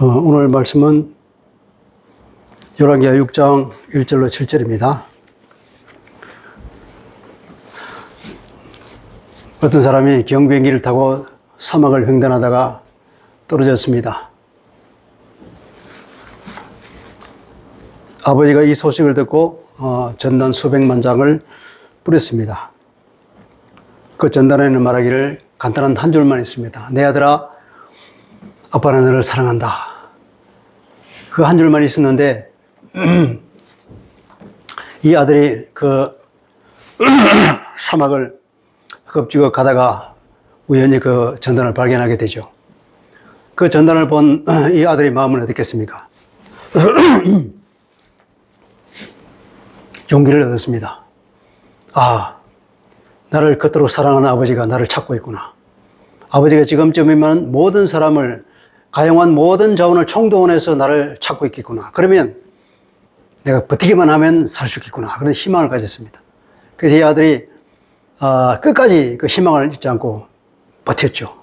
오늘 말씀은 열왕기하 6장 1절로 7절입니다. 어떤 사람이 경비행기를 타고 사막을 횡단하다가 떨어졌습니다. 아버지가 이 소식을 듣고 전단 수백만 장을 뿌렸습니다. 그 전단에는 말하기를 간단한 한 줄만 있습니다. 내 아들아, 아빠는 너를 사랑한다. 그 한 줄만 있었는데 이 아들이 그 사막을 흡지고 가다가 우연히 그 전단을 발견하게 되죠. 그 전단을 본 이 아들의 마음은 어떻겠습니까? 용기를 얻었습니다. 아, 나를 그토록 사랑하는 아버지가 나를 찾고 있구나. 아버지가 지금쯤이면 모든 사람을, 가용한 모든 자원을 총동원해서 나를 찾고 있겠구나. 그러면 내가 버티기만 하면 살 수 있겠구나. 그런 희망을 가졌습니다. 그래서 이 아들이 끝까지 그 희망을 잊지 않고 버텼죠.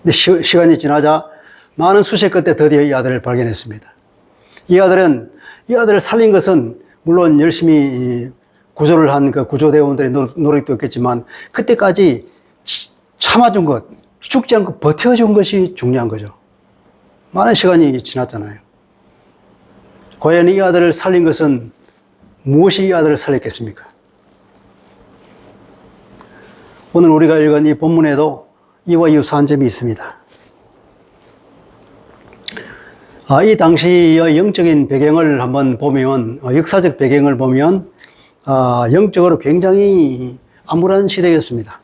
근데 시간이 지나자 많은 수색 끝에 드디어 이 아들을 발견했습니다. 이 아들을 살린 것은 물론 열심히 구조를 한 그 구조대원들의 노력도 있겠지만 그때까지 참아준 것, 죽지 않고 버텨준 것이 중요한 거죠. 많은 시간이 지났잖아요. 과연 이 아들을 살린 것은 무엇이 이 아들을 살렸겠습니까? 오늘 우리가 읽은 이 본문에도 이와 유사한 점이 있습니다. 이 당시의 영적인 배경을 한번 보면, 역사적 배경을 보면 영적으로 굉장히 암울한 시대였습니다.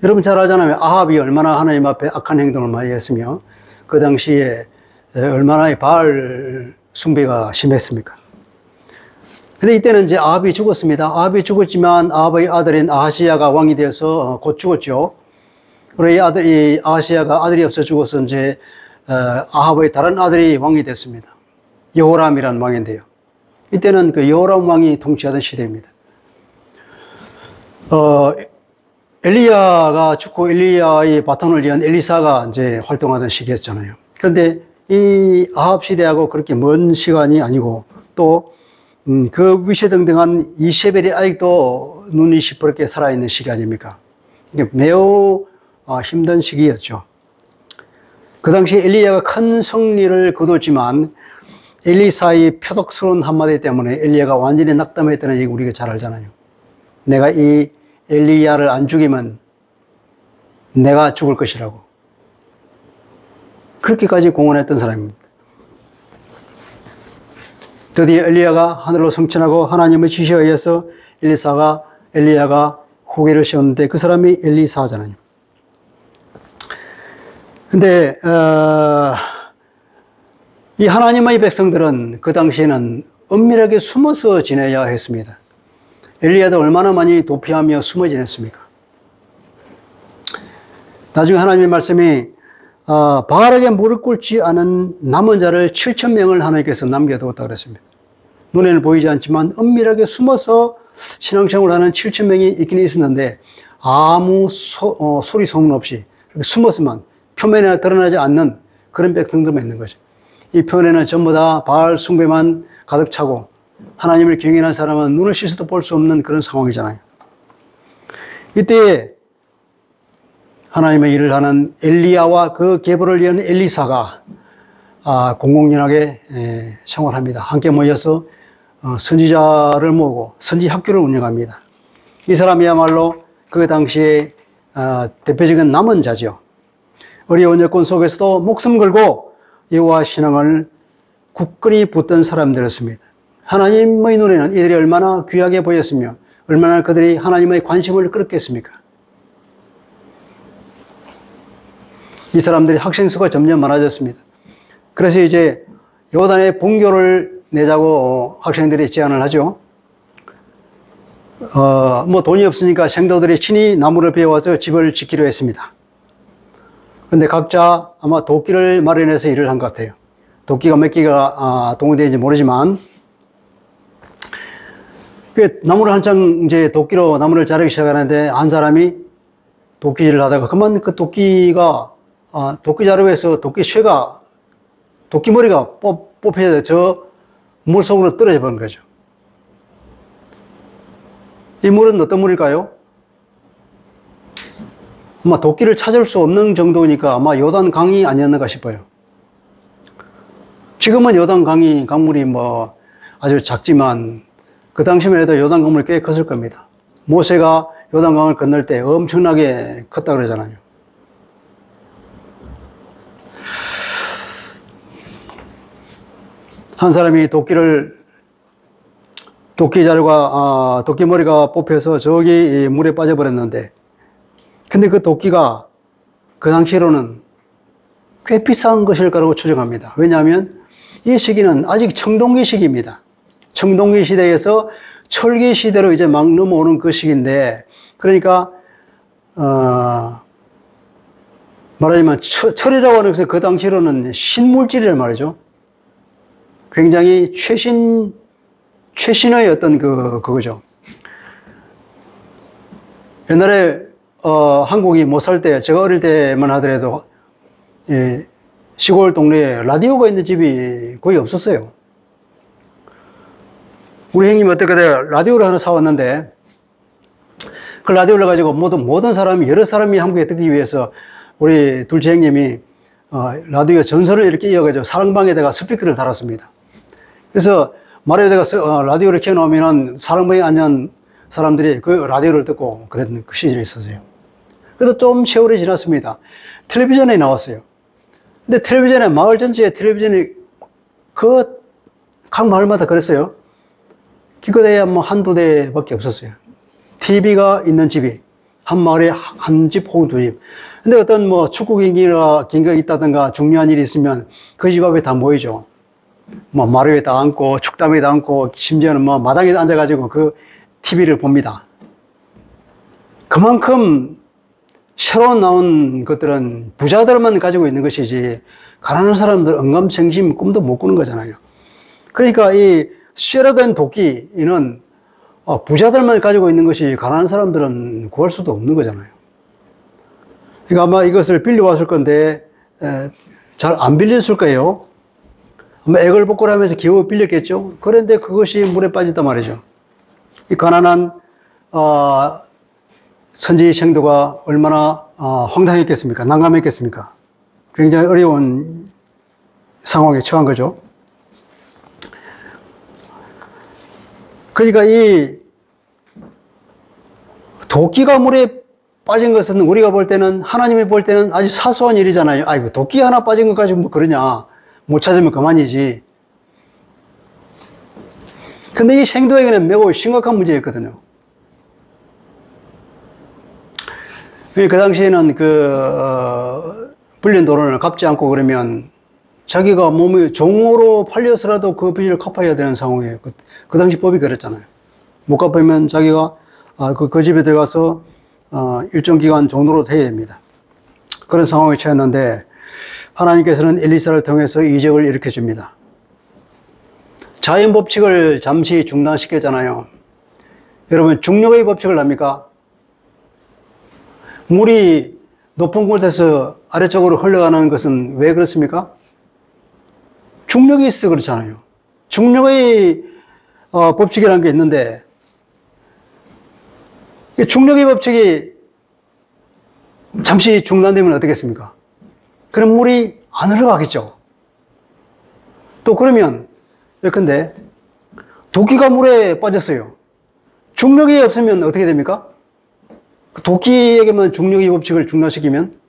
여러분 잘 알잖아요. 아합이 얼마나 하나님 앞에 악한 행동을 많이 했으며 그 당시에 얼마나 바알 숭배가 심했습니까? 근데 이때는 이제 아합이 죽었습니다. 아합이 죽었지만 아합의 아들인 아하시야가 왕이 되어서 곧 죽었죠. 그리고 이 아하시야가 아들이 없어 죽어서 이제 아합의 다른 아들이 왕이 됐습니다. 여호람이라는 왕인데요. 이때는 그 여호람 왕이 통치하던 시대입니다. 엘리야가 죽고 엘리야의 바톤을 이은 엘리사가 이제 활동하던 시기였잖아요. 그런데 이 아합 시대하고 그렇게 먼 시간이 아니고 또 그 위세등등한 이세벨이 아직도 눈이 시퍼렇게 살아있는 시기 아닙니까? 이게 매우 힘든 시기였죠. 그 당시 엘리야가 큰 승리를 거뒀지만 엘리사의 표독스러운 한마디 때문에 엘리야가 완전히 낙담했다는 얘기 우리가 잘 알잖아요. 내가 이 엘리야를 안 죽이면 내가 죽을 것이라고. 그렇게까지 공언했던 사람입니다. 드디어 엘리야가 하늘로 승천하고 하나님의 지시에 의해서 엘리야가 후계를 세웠는데 그 사람이 엘리사잖아요. 근데 이 하나님의 백성들은 그 당시에는 은밀하게 숨어서 지내야 했습니다. 엘리야도 얼마나 많이 도피하며 숨어 지냈습니까? 나중에 하나님의 말씀이 바알에게 무릎 꿇지 않은 남은 자를 7,000명을 하나님께서 남겨두었다고 그랬습니다. 눈에는 보이지 않지만 은밀하게 숨어서 신앙생활을 하는 7,000명이 있긴 있었는데 아무 소리 소문 없이 숨어서만 표면에 드러나지 않는 그런 백성들만 있는 거죠. 이 표면에는 전부 다 바알 숭배만 가득 차고 하나님을 경외하는 사람은 눈을 씻어도 볼 수 없는 그런 상황이잖아요. 이때 하나님의 일을 하는 엘리야와 그 계보를 이은 엘리사가 공공연하게 생활합니다. 함께 모여서 선지자를 모으고 선지 학교를 운영합니다. 이 사람이야말로 그 당시에 대표적인 남은 자죠. 어려운 여건 속에서도 목숨 걸고 여호와 신앙을 굳건히 붙든 사람들이었습니다. 하나님의 눈에는 이들이 얼마나 귀하게 보였으며 얼마나 그들이 하나님의 관심을 끌었겠습니까? 이 사람들이 학생 수가 점점 많아졌습니다. 그래서 이제 요단에 분교를 내자고 학생들이 제안을 하죠. 뭐 돈이 없으니까 생도들이 친히 나무를 베어와서 집을 짓기로 했습니다. 근데 각자 아마 도끼를 마련해서 일을 한 것 같아요. 도끼가 몇 개가 동원되는지 모르지만, 나무를 한창 이제 도끼로 나무를 자르기 시작하는데 한 사람이 도끼질을 하다가 그만 그 도끼가 도끼 자루에서 도끼 쇠가 도끼머리가 뽑혀서 저 물속으로 떨어져 버린 거죠. 이 물은 어떤 물일까요? 아마 도끼를 찾을 수 없는 정도니까 아마 요단 강이 아니었는가 싶어요. 지금은 요단 강물이 뭐 아주 작지만 그 당시만 해도 요단 강물이 꽤 컸을 겁니다. 모세가 요단 강을 건널 때 엄청나게 컸다 그러잖아요. 한 사람이 도끼머리가 뽑혀서 저기 물에 빠져버렸는데, 근데 그 도끼가 그 당시로는 꽤 비싼 것일 거라고 추정합니다. 왜냐하면 이 시기는 아직 청동기 시기입니다. 청동기 시대에서 철기 시대로 이제 막 넘어오는 그 시기인데, 그러니까 말하자면 철이라고 하는 것은 그 당시로는 신물질이란 말이죠. 굉장히 최신의 어떤 그거죠. 옛날에 한국이 못 살 때, 제가 어릴 때만 하더라도 시골 동네에 라디오가 있는 집이 거의 없었어요. 우리 형님 어떻게 라디오를 하나 사왔는데, 그 라디오를 가지고 모든 사람이, 여러 사람이 한국에 듣기 위해서 우리 둘째 형님이 라디오 전선을 이렇게 이어가지고 사랑방에다가 스피커를 달았습니다. 그래서 말에다가 라디오를 켜놓으면 사랑방에 앉은 사람들이 그 라디오를 듣고 그랬던 그 시절이 있었어요. 그래도 좀 세월이 지났습니다. 텔레비전에 나왔어요. 근데 텔레비전에, 마을 전체에 텔레비전이 각 마을마다 그랬어요. 기껏해야 뭐 한두 대밖에 없었어요. TV가 있는 집이 한 마을에 한 집 혹은 두 집. 근데 어떤 뭐 축구 경기가 있다든가 중요한 일이 있으면 그 집 앞에 다 모이죠. 뭐 마루 위에 다 앉고 축담에 다 앉고 심지어는 뭐 마당에 앉아가지고 그 TV를 봅니다. 그만큼 새로 나온 것들은 부자들만 가지고 있는 것이지 가난한 사람들 언감생심 꿈도 못 꾸는 거잖아요. 그러니까 이 쇠로 된 도끼는 부자들만 가지고 있는 것이 가난한 사람들은 구할 수도 없는 거잖아요. 그러니까 아마 이것을 빌려왔을 건데 잘 안 빌렸을 거예요. 아마 애걸복걸하면서 겨우 빌렸겠죠. 그런데 그것이 물에 빠졌단 말이죠. 이 가난한 선지 생도가 얼마나 황당했겠습니까? 난감했겠습니까? 굉장히 어려운 상황에 처한 거죠. 그러니까 이 도끼가 물에 빠진 것은 우리가 볼 때는, 하나님이 볼 때는 아주 사소한 일이잖아요. 아이고, 도끼 하나 빠진 것까지 뭐 그러냐. 못 찾으면 그만이지. 근데 이 생도에게는 매우 심각한 문제였거든요. 그 당시에는 불린 돈을 갚지 않고 그러면 자기가 몸이 종으로 팔려서라도 그 빚을 갚아야 되는 상황이에요. 그 당시 법이 그랬잖아요. 못 갚으면 자기가 그 집에 들어가서 일정 기간 종로로 해야 됩니다. 그런 상황에 처했는데 하나님께서는 엘리사를 통해서 이적을 일으켜 줍니다. 자연 법칙을 잠시 중단시켰잖아요. 여러분, 중력의 법칙을 압니까? 물이 높은 곳에서 아래쪽으로 흘러가는 것은 왜 그렇습니까? 중력이 있어 그렇잖아요. 중력의 법칙이라는 게 있는데, 중력의 법칙이 잠시 중단되면 어떻겠습니까? 그럼 물이 안 흘러가겠죠. 또 그러면 예컨대 도끼가 물에 빠졌어요. 중력이 없으면 어떻게 됩니까? 도끼에게만 중력의 법칙을 중단시키면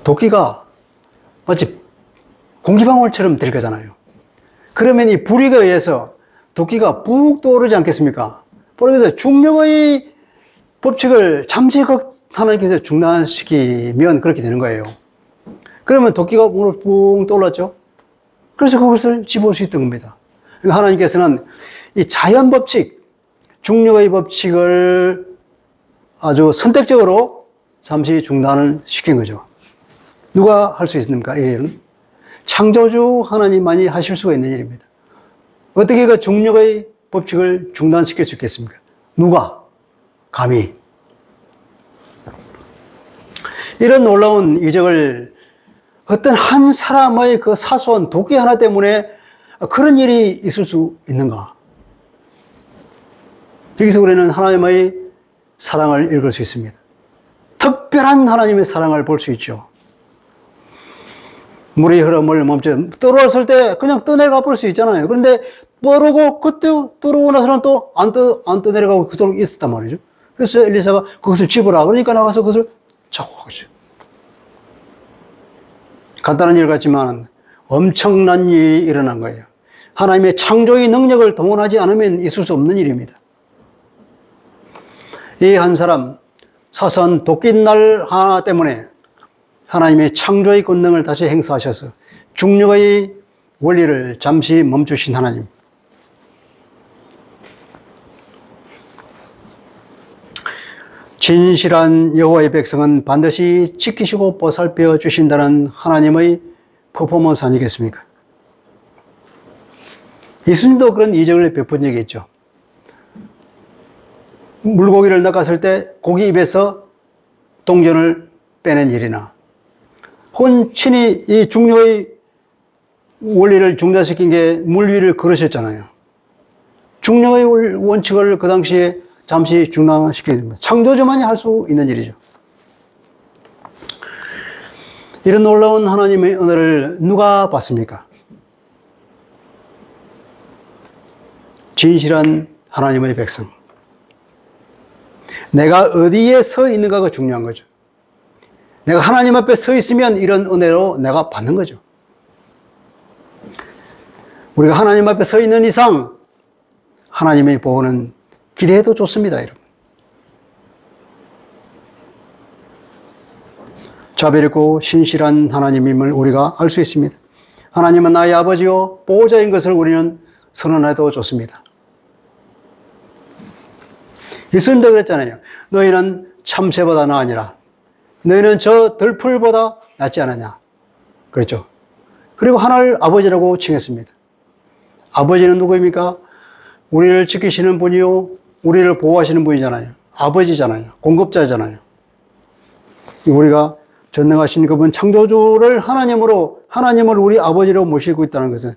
도끼가 마치 공기방울처럼 될 거잖아요. 그러면 이 불이에 의해서 도끼가 푹 떠오르지 않겠습니까? 그래서 중력의 법칙을 잠시 하나님께서 중단시키면 그렇게 되는 거예요. 그러면 도끼가 물을 푹 떠올랐죠? 그래서 그것을 집어올 수 있던 겁니다. 그러니까 하나님께서는 이 자연 법칙, 중력의 법칙을 아주 선택적으로 잠시 중단을 시킨 거죠. 누가 할 수 있습니까? 이 일은? 창조주 하나님만이 하실 수가 있는 일입니다. 어떻게 그 중력의 법칙을 중단시킬 수 있겠습니까? 누가? 감히. 이런 놀라운 이적을 어떤 한 사람의 그 사소한 도끼 하나 때문에 그런 일이 있을 수 있는가? 여기서 우리는 하나님의 사랑을 읽을 수 있습니다. 특별한 하나님의 사랑을 볼 수 있죠. 물의 흐름을 멈춰 떨어졌을 때 그냥 떠내려가 볼 수 있잖아요. 그런데 떠오르고 그때 떠오르고 나서는 또 안 떠내려가고 그토록 있었단 말이죠. 그래서 엘리사가 그것을 집어라. 그러니까 나가서 그것을 잡고 가죠. 간단한 일 같지만 엄청난 일이 일어난 거예요. 하나님의 창조의 능력을 동원하지 않으면 있을 수 없는 일입니다. 이 한 사람 사소한 도끼날 하나 때문에 하나님의 창조의 권능을 다시 행사하셔서 중력의 원리를 잠시 멈추신 하나님. 진실한 여호와의 백성은 반드시 지키시고 보살펴 주신다는 하나님의 퍼포먼스 아니겠습니까? 예수님도 그런 이적을 베푼 적이 있죠. 물고기를 낚았을 때 고기 입에서 동전을 빼낸 일이나 혹은 친히 이 중력의 원리를 중단시킨 게 물 위를 걸으셨잖아요. 중력의 원칙을 그 당시에 잠시 중단시키게 됩니다. 창조주만이 할 수 있는 일이죠. 이런 놀라운 하나님의 은혜를 누가 받습니까? 진실한 하나님의 백성. 내가 어디에 서 있는가가 중요한 거죠. 내가 하나님 앞에 서 있으면 이런 은혜로 내가 받는 거죠. 우리가 하나님 앞에 서 있는 이상 하나님의 보호는 기대해도 좋습니다, 여러분. 자비롭고 신실한 하나님임을 우리가 알 수 있습니다. 하나님은 나의 아버지요 보호자인 것을 우리는 선언해도 좋습니다. 예수님도 그랬잖아요. 너희는 참새보다 나으니라. 너희는 저 들풀보다 낫지 않느냐. 그랬죠. 그리고 하나를 아버지라고 칭했습니다. 아버지는 누구입니까? 우리를 지키시는 분이요, 우리를 보호하시는 분이잖아요. 아버지잖아요. 공급자잖아요. 우리가 전능하신 그분 창조주를 하나님을 우리 아버지로 모시고 있다는 것은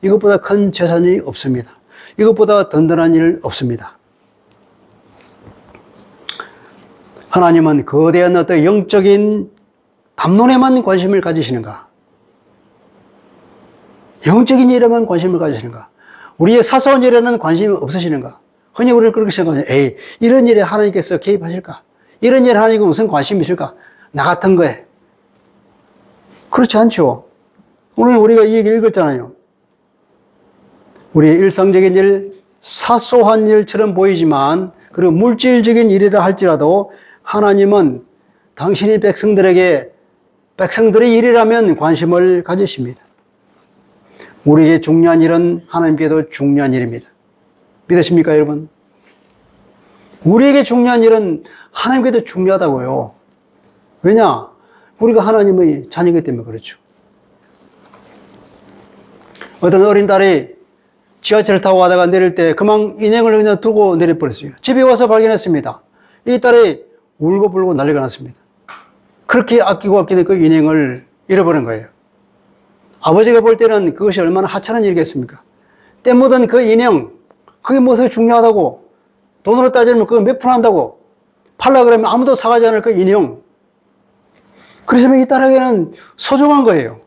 이것보다 큰 재산이 없습니다. 이것보다 든든한 일 없습니다. 하나님은 거대한 어떤 영적인 담론에만 관심을 가지시는가? 영적인 일에만 관심을 가지시는가? 우리의 사소한 일에는 관심이 없으시는가? 흔히 우리는 그렇게 생각해요. 에이, 이런 일에 하나님께서 개입하실까? 이런 일에 하나님께 무슨 관심이 있을까? 나 같은 거에. 그렇지 않죠. 오늘 우리가 이 얘기를 읽었잖아요. 우리의 일상적인 일, 사소한 일처럼 보이지만, 그리고 물질적인 일이라 할지라도 하나님은 당신의 백성들의 일이라면 관심을 가지십니다. 우리에게 중요한 일은 하나님께도 중요한 일입니다. 믿으십니까, 여러분? 우리에게 중요한 일은 하나님께도 중요하다고요. 왜냐? 우리가 하나님의 자녀이기 때문에 그렇죠. 어떤 어린 딸이 지하철을 타고 가다가 내릴 때 그만 인형을 그냥 두고 내려버렸어요. 집에 와서 발견했습니다. 이 딸이 울고불고 난리가 났습니다. 그렇게 아끼고 그 인형을 잃어버린 거예요. 아버지가 볼 때는 그것이 얼마나 하찮은 일이겠습니까? 때 묻은 그 인형, 그게 무엇이 중요하다고, 돈으로 따지면 그거 몇 푼 한다고, 팔라 그러면 아무도 사가지 않을 그 인형. 그래서 이 딸에게는 소중한 거예요.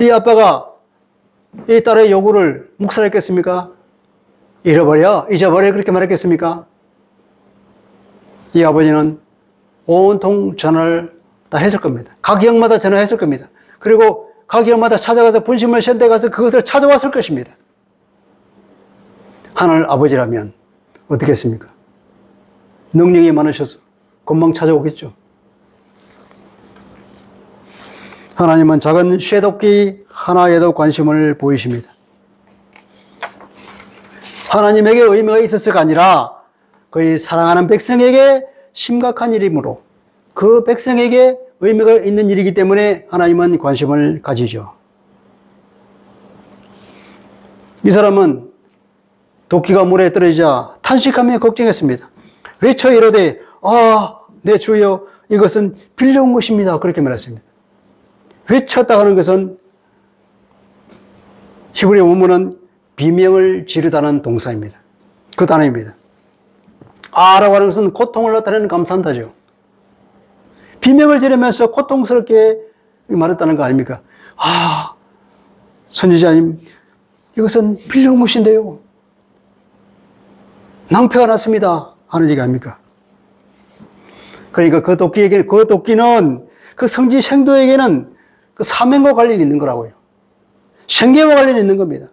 이 아빠가 이 딸의 요구를 묵살했겠습니까? 잊어버려 그렇게 말했겠습니까? 이 아버지는 온통 전화를 다 했을 겁니다. 각 역마다 전화했을 겁니다. 그리고 각 역마다 찾아가서 분심을 샌데 가서 그것을 찾아왔을 것입니다. 하늘 아버지라면 어떻게 했습니까? 능력이 많으셔서 금방 찾아오겠죠. 하나님은 작은 쇠도끼 하나에도 관심을 보이십니다. 하나님에게 의미가 있었을가 아니라 그의 사랑하는 백성에게 심각한 일이므로 그 백성에게 의미가 있는 일이기 때문에 하나님은 관심을 가지죠. 이 사람은 도끼가 물에 떨어지자 탄식하며 걱정했습니다. 외쳐 이르되 내 주여 이것은 빌려온 것입니다. 그렇게 말했습니다. 외쳤다 하는 것은 히브리 원문은 비명을 지르다는 동사입니다. 그 단어입니다. 아라고 하는 것은 고통을 나타내는 감탄사죠. 비명을 지르면서 고통스럽게 말했다는 거 아닙니까? 아, 선지자님, 이것은 빌려온 것인데요. 낭패가 났습니다. 하는 얘기 아닙니까? 그러니까 그 도끼는 그 성지 생도에게는 그 사명과 관련이 있는 거라고요. 생계와 관련이 있는 겁니다.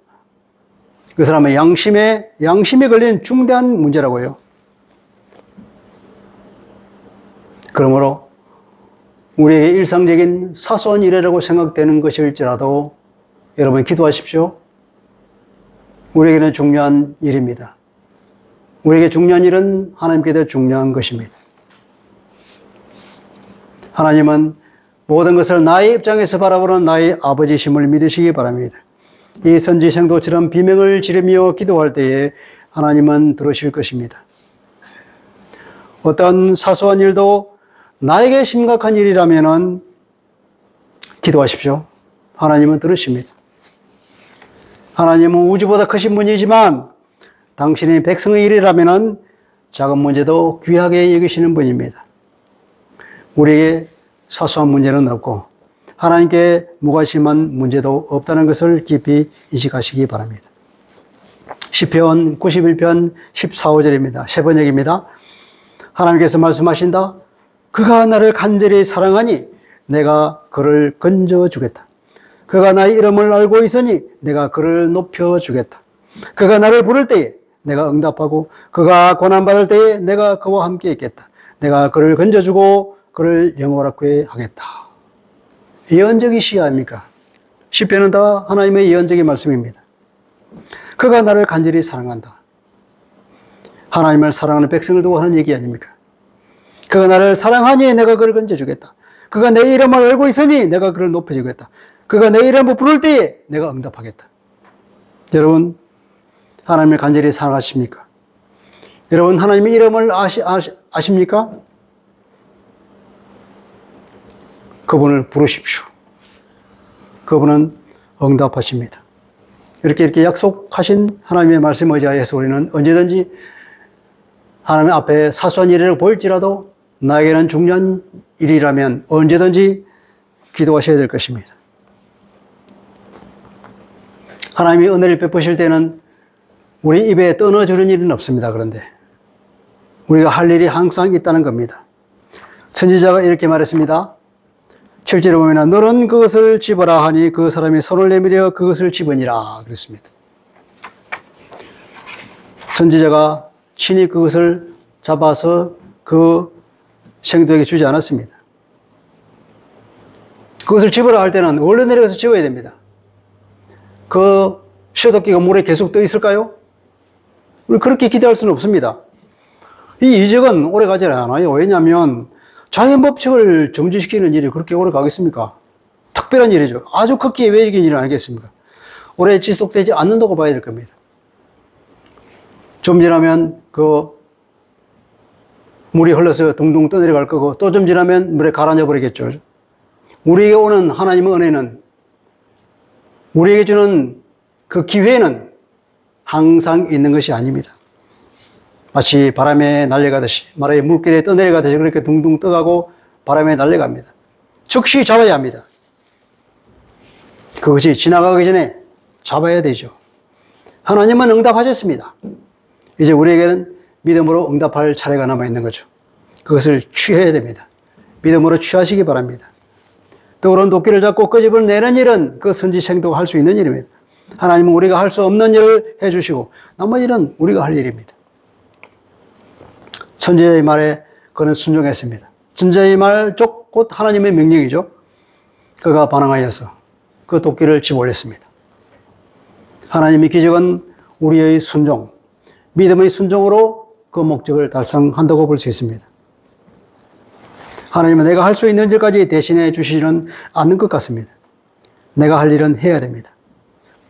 그 사람의 양심에 걸린 중대한 문제라고요. 그러므로 우리에게 일상적인 사소한 일이라고 생각되는 것일지라도 여러분 기도하십시오. 우리에게는 중요한 일입니다. 우리에게 중요한 일은 하나님께도 중요한 것입니다. 하나님은 모든 것을 나의 입장에서 바라보는 나의 아버지심을 믿으시기 바랍니다. 이 선지 생도처럼 비명을 지르며 기도할 때에 하나님은 들으실 것입니다. 어떤 사소한 일도 나에게 심각한 일이라면 기도하십시오. 하나님은 들으십니다. 하나님은 우주보다 크신 분이지만 당신의 백성의 일이라면 작은 문제도 귀하게 여기시는 분입니다. 우리에게 사소한 문제는 없고 하나님께 무관심한 문제도 없다는 것을 깊이 인식하시기 바랍니다. 시편 91편 14, 5절입니다. 세 번역입니다. 하나님께서 말씀하신다. 그가 나를 간절히 사랑하니 내가 그를 건져주겠다. 그가 나의 이름을 알고 있으니 내가 그를 높여주겠다. 그가 나를 부를 때에 내가 응답하고 그가 고난받을 때에 내가 그와 함께 있겠다. 내가 그를 건져주고 그를 영원하게 하겠다. 예언적인 시 아닙니까? 시편은 다 하나님의 예언적인 말씀입니다. 그가 나를 간절히 사랑한다. 하나님을 사랑하는 백성을 두고 하는 얘기 아닙니까? 그가 나를 사랑하니 내가 그를 건져주겠다. 그가 내 이름을 알고 있으니 내가 그를 높여주겠다. 그가 내 이름을 부를 때에 내가 응답하겠다. 여러분, 하나님을 간절히 사랑하십니까? 여러분, 하나님의 이름을 아십니까? 그분을 부르십시오. 그분은 응답하십니다. 이렇게 약속하신 하나님의 말씀에 의지하여서 우리는 언제든지 하나님 앞에 사소한 일을 보일지라도 나에게는 중요한 일이라면 언제든지 기도하셔야 될 것입니다. 하나님이 은혜를 베푸실 때는 우리 입에 떠넣어주는 일은 없습니다. 그런데 우리가 할 일이 항상 있다는 겁니다. 선지자가 이렇게 말했습니다. 7절에 보면 너는 그것을 집어라 하니 그 사람이 손을 내밀어 그것을 집으니라 그랬습니다. 선지자가 친히 그것을 잡아서 그 생도에게 주지 않았습니다. 그것을 집으라 할 때는 얼른 내려가서 집어야 됩니다. 그 쇠도끼가 물에 계속 떠 있을까요? 우리 그렇게 기대할 수는 없습니다. 이 이적은 오래 가지 않아요. 왜냐하면 자연 법칙을 정지시키는 일이 그렇게 오래 가겠습니까? 특별한 일이죠. 아주 극히 외적인 일은 아니겠습니까? 오래 지속되지 않는다고 봐야 될 겁니다. 좀 지나면 그 물이 흘러서 둥둥 떠내려갈 거고 또 좀 지나면 물에 가라앉아 버리겠죠. 우리에게 오는 하나님의 은혜는 우리에게 주는 그 기회는 항상 있는 것이 아닙니다. 마치 바람에 날아가듯이 말하에 물길에 떠내려가듯이 그렇게 둥둥 떠가고 바람에 날아갑니다. 즉시 잡아야 합니다. 그것이 지나가기 전에 잡아야 되죠. 하나님은 응답하셨습니다. 이제 우리에게는 믿음으로 응답할 차례가 남아있는 거죠. 그것을 취해야 됩니다. 믿음으로 취하시기 바랍니다. 떠오른 도끼를 잡고 끄집어내는 일은 그 선지생도가 할 수 있는 일입니다. 하나님은 우리가 할 수 없는 일을 해주시고 나머지 일은 우리가 할 일입니다. 선지자의 말에 그는 순종했습니다. 선지자의 말 곧 하나님의 명령이죠. 그가 반항하여서 그 도끼를 집어 올렸습니다. 하나님의 기적은 우리의 순종, 믿음의 순종으로 그 목적을 달성한다고 볼 수 있습니다. 하나님은 내가 할 수 있는 일까지 대신해 주시지는 않는 것 같습니다. 내가 할 일은 해야 됩니다.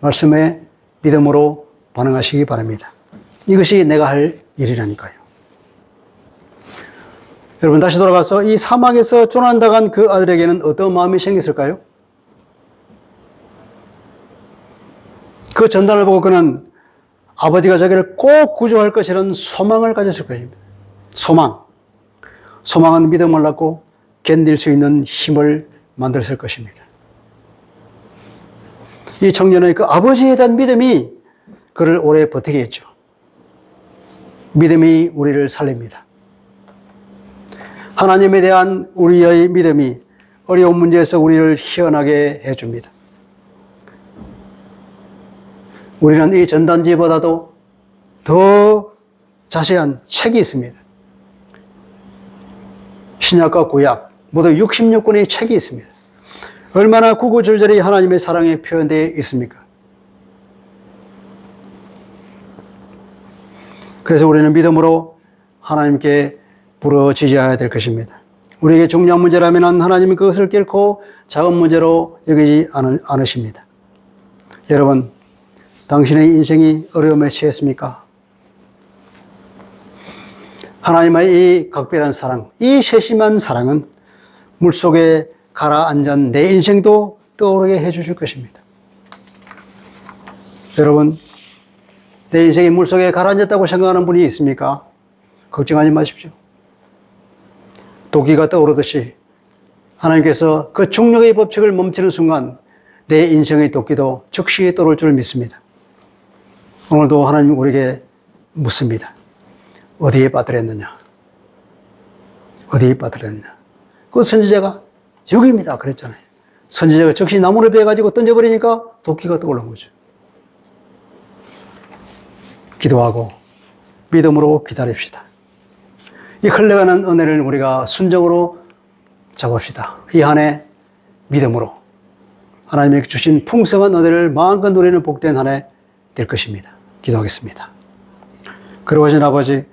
말씀에 믿음으로 반응하시기 바랍니다. 이것이 내가 할 일이라니까요. 여러분 다시 돌아가서 이 사막에서 조난당한 그 아들에게는 어떤 마음이 생겼을까요? 그 전단을 보고 그는 아버지가 자기를 꼭 구조할 것이라는 소망을 가졌을 것입니다. 소망은 믿음을 낳고 견딜 수 있는 힘을 만들었을 것입니다. 이 청년의 그 아버지에 대한 믿음이 그를 오래 버티게 했죠. 믿음이 우리를 살립니다. 하나님에 대한 우리의 믿음이 어려운 문제에서 우리를 희연하게 해줍니다. 우리는 이 전단지보다도 더 자세한 책이 있습니다. 신약과 구약 모두 66권의 책이 있습니다. 얼마나 구구절절히 하나님의 사랑이 표현되어 있습니까? 그래서 우리는 믿음으로 하나님께 부르짖어야 될 것입니다. 우리에게 중요한 문제라면 하나님은 그것을 결코 작은 문제로 여기지 않으십니다. 여러분, 당신의 인생이 어려움에 처했습니까? 하나님의 이 각별한 사랑, 이 세심한 사랑은 물속에 가라앉은 내 인생도 떠오르게 해주실 것입니다. 여러분, 내 인생이 물속에 가라앉았다고 생각하는 분이 있습니까? 걱정하지 마십시오. 도끼가 떠오르듯이 하나님께서 그 중력의 법칙을 멈추는 순간 내 인생의 도끼도 즉시 떠오를 줄 믿습니다. 오늘도 하나님 우리에게 묻습니다. 어디에 빠뜨렸느냐? 어디에 빠뜨렸느냐? 그 선지자가 여기입니다 그랬잖아요. 선지자가 즉시 나무를 베어가지고 던져버리니까 도끼가 떠오른 거죠. 기도하고 믿음으로 기다립시다. 이 흘러가는 은혜를 우리가 순종으로 잡읍시다. 이 한 해 믿음으로 하나님이 주신 풍성한 은혜를 마음껏 누리는 복된 한 해 될 것입니다. 기도하겠습니다. 그러하신 아버지,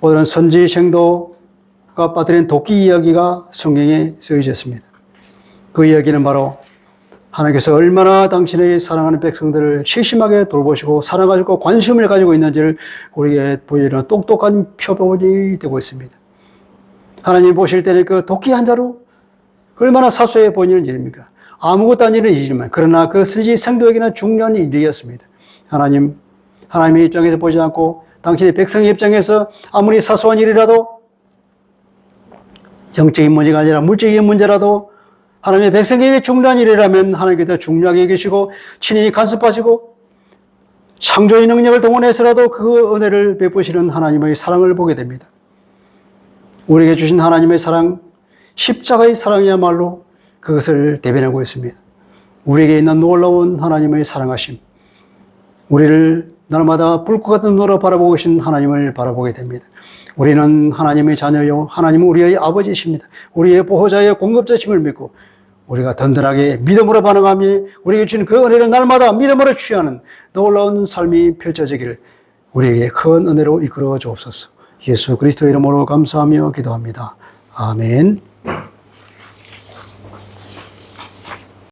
오늘은 선지생도가 빠뜨린 도끼 이야기가 성경에 쓰여졌습니다. 그 이야기는 바로 하나님께서 얼마나 당신의 사랑하는 백성들을 세심하게 돌보시고 사랑하시고 관심을 가지고 있는지를 우리에게 보여주는 똑똑한 표본이 되고 있습니다. 하나님 보실 때는 그 도끼 한 자루 얼마나 사소해 보이는 일입니까? 아무것도 아니는 일이지만 그러나 그 선지 성도에게는 중요한 일이었습니다. 하나님의 입장에서 보지 않고 당신의 백성의 입장에서 아무리 사소한 일이라도 영적인 문제가 아니라 물질적인 문제라도 하나님의 백성에게 중요한 일이라면 하나님께서 중요하게 여기시고 친히 간섭하시고 창조의 능력을 동원해서라도 그 은혜를 베푸시는 하나님의 사랑을 보게 됩니다. 우리에게 주신 하나님의 사랑, 십자가의 사랑이야말로 그것을 대변하고 있습니다. 우리에게 있는 놀라운 하나님의 사랑하심, 우리를 날마다 불꽃 같은 눈으로 바라보고 계신 하나님을 바라보게 됩니다. 우리는 하나님의 자녀요, 하나님은 우리의 아버지이십니다. 우리의 보호자여 공급자심을 믿고 우리가 든든하게 믿음으로 반응하며 우리에게 주신 그 은혜를 날마다 믿음으로 취하는 놀라운 삶이 펼쳐지기를 우리에게 큰 은혜로 이끌어 주옵소서. 예수 그리스도 이름으로 감사하며 기도합니다. 아멘.